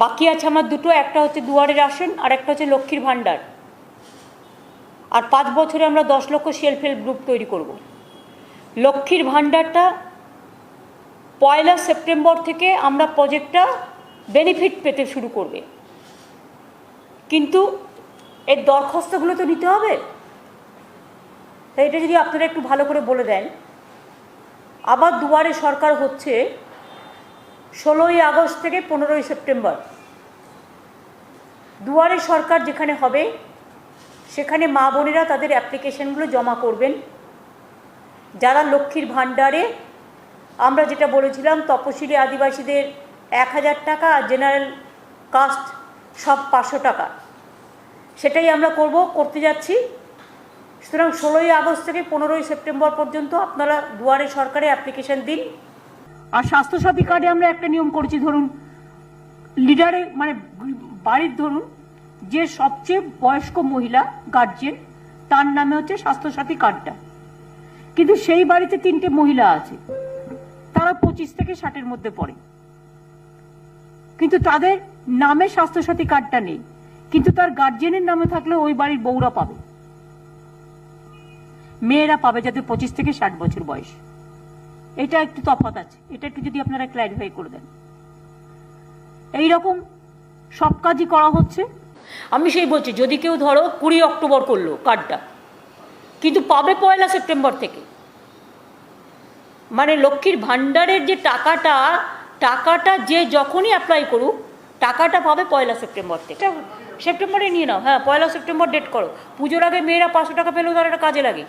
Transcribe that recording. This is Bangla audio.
বাকি আছে আমার দুটো, একটা হচ্ছে দুয়ারে রাশন আর একটা হচ্ছে লক্ষ্মীর ভাণ্ডার। আর 5 বছরে আমরা 10 লক্ষ সেলফ হেল্প গ্রুপ তৈরি করব। লক্ষ্মীর ভাণ্ডারটা 1 সেপ্টেম্বর থেকে আমরা প্রজেক্টটা বেনিফিট পেতে শুরু করবে, কিন্তু এর দরখাস্তগুলো তো নিতে হবে। তাই এটা যদি আপনারা একটু ভালো করে বলে দেন। আবার দুয়ারে সরকার হচ্ছে 16ই আগস্ট থেকে 15ই সেপ্টেম্বর। দুয়ারে সরকার যেখানে হবে সেখানে মা বোনেরা তাদের অ্যাপ্লিকেশনগুলো জমা করবেন। যারা লক্ষ্মীর ভাণ্ডারে আমরা যেটা বলেছিলাম তপশিলি আদিবাসীদের 1000 টাকা আর জেনারেল কাস্ট সব 500 টাকা, সেটাই আমরা করতে যাচ্ছি। সুতরাং 16ই আগস্ট থেকে 15ই সেপ্টেম্বর পর্যন্ত আপনারা দুয়ারে সরকারে অ্যাপ্লিকেশন দিন। আর স্বাস্থ্যসাথী কার্ডে আমরা একটা নিয়ম করেছি, ধরুন লিডারে মানে বাড়ির ধরুন যে সবচেয়ে বয়স্ক মহিলা গার্জেন তার নামে হচ্ছে স্বাস্থ্যসাথী কার্ডটা, কিন্তু সেই বাড়িতে 3টে মহিলা আছে, তারা 25 থেকে 60-এর মধ্যে পড়ে, কিন্তু তাদের নামে স্বাস্থ্যসাথী কার্ডটা নেই, কিন্তু তার গার্জেনের নামে থাকলে ওই বাড়ির বউরা পাবে, মেয়েরা পাবে যাদের 25 থেকে 60 বছর বয়স। এটা একটু তফাৎ আছে, এটা একটু যদি আপনারা ক্ল্যারিফাই করে দেন। এইরকম সব কাজই করা হচ্ছে। আমি সেই বলছি, যদি কেউ ধরো 20 অক্টোবর করলো কার্ডটা, কিন্তু পাবে 1 সেপ্টেম্বর থেকে, মানে লক্ষ্মীর ভাণ্ডারের যে টাকাটা যে যখনই অ্যাপ্লাই করুক টাকাটা পাবে 1 সেপ্টেম্বর থেকে। সেপ্টেম্বরে নিয়ে নাও, হ্যাঁ 1 সেপ্টেম্বর ডেট করো। পুজোর আগে মেয়েরা 500 টাকা পেলেও তার একটা কাজে লাগে।